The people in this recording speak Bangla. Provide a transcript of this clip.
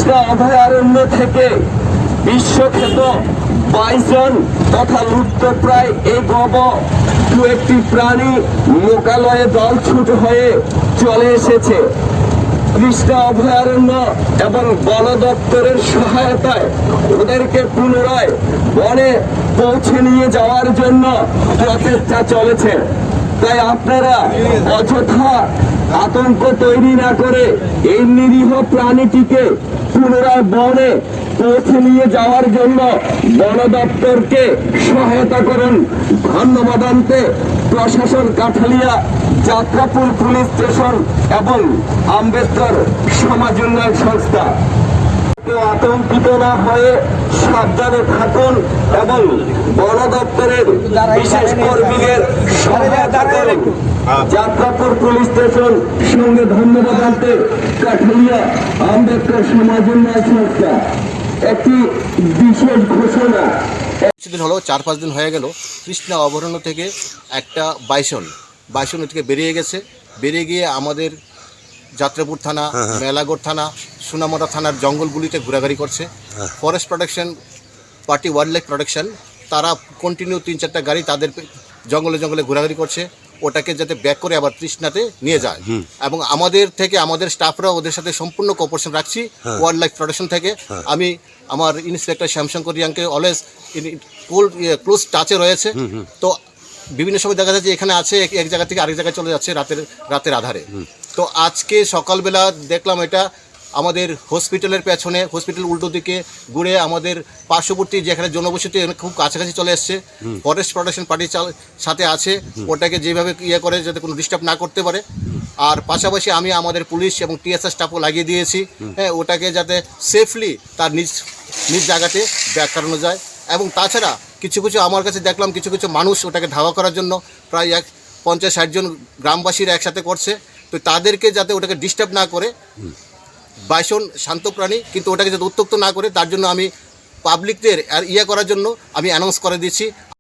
কৃষ্ণা অভয়ারণ্য থেকে বিশ্বখ্যাত বাইসন তথা লুপ্তপ্রায় এই গব দু একটি প্রাণী লোকালয়ে দলছুট হয়ে চলে এসেছে। কৃষ্ণা অভয়ারণ্য এবং বন দপ্তরের সহায়তায় ওদেরকে পুনরায় বনে পৌঁছে নিয়ে যাওয়ার জন্য প্রচেষ্টা চলেছে। তাই আপনারা অযথা আতঙ্ক তৈরি না করে এই নিরীহ প্রাণীটিকে পুনরায় বনে পৌঁছে নিয়ে যাওয়ার জন্য বন দপ্তরকে সহায়তা করুন। ধন্যবাদ আনতে প্রশাসন, কাঠালিয়া, যাত্রাপুর পুলিশ স্টেশন এবং আম্বেদকর সমাজ উন্নয়ন সংস্থা। আতঙ্কিত না হয়ে সাবধানে থাকুন এবং বন দপ্তরের বিশেষ কর্মীদের সহায়তা করুন। যাত্রাপুর পুলিশ স্টেশন সঙ্গে ধন্যবাদ আনতে কাঠালিয়া আম্বেদকর সমাজ উন্নয়ন সংস্থা। একটি বিশেষ ঘোষণা। কিছুদিন হলো 4-5 দিন হয়ে গেল কৃষ্ণা অভয়ারণ্য থেকে একটা বাইসন থেকে বেরিয়ে গেছে। বেরিয়ে গিয়ে আমাদের যাত্রাপুর থানা, মেলাগড় থানা, সোনামুড়া থানার জঙ্গলগুলিতে ঘোরাঘুরি করছে। Forest protection party, wild life protection, তারা কন্টিনিউ 3-4টা গাড়ি তাদের জঙ্গলে জঙ্গলে ঘোরাঘুরি করছে, ওটাকে যাতে ব্যাক করে আবার তৃষ্ণাতে নিয়ে যায়। এবং আমাদের থেকে আমাদের স্টাফরা ওদের সাথে সম্পূর্ণ কোঅপারেশন রাখছি ওয়াইল্ড লাইফ প্রোটেকশন থেকে। আমি আমার ইন্সপেক্টর শ্যামশঙ্কর রিয়াংকে অলওয়েজ ক্লোজ টাচে রয়েছে। তো বিভিন্ন সময় দেখা যাচ্ছে এখানে আছে, এক জায়গা থেকে আরেক জায়গায় চলে যাচ্ছে রাতের আধারে। তো আজকে সকালবেলা দেখলাম এটা আমাদের হসপিটালের পেছনে, হসপিটাল উল্টো দিকে ঘুরে আমাদের পার্শ্ববর্তী যেখানে জনবসতি খুব কাছাকাছি চলে এসছে। ফরেস্ট প্রোটেকশন পার্টির সাথে আছে, ওটাকে যেভাবে করে যাতে কোনো ডিস্টার্ব না করতে পারে। আর পাশাপাশি আমি আমাদের পুলিশ এবং টিএসআর স্টাফও লাগিয়ে দিয়েছি, হ্যাঁ, ওটাকে যাতে সেফলি তার নিজ জায়গাতে ব্যাক করানো যায়। এবং তাছাড়া কিছু আমার কাছে দেখলাম কিছু মানুষ ওটাকে ধাওয়া করার জন্য প্রায় 50-60 জন গ্রামবাসীরা একসাথে করছে। তো তাদেরকে যাতে ওটাকে ডিস্টার্ব না করে, বাইসন শান্ত প্রাণী, কিন্তু ওটাকে যাতে উত্ত্যক্ত না করে তার জন্য আমি পাবলিকদের করার জন্য আমি অ্যানাউন্স করে দিচ্ছি।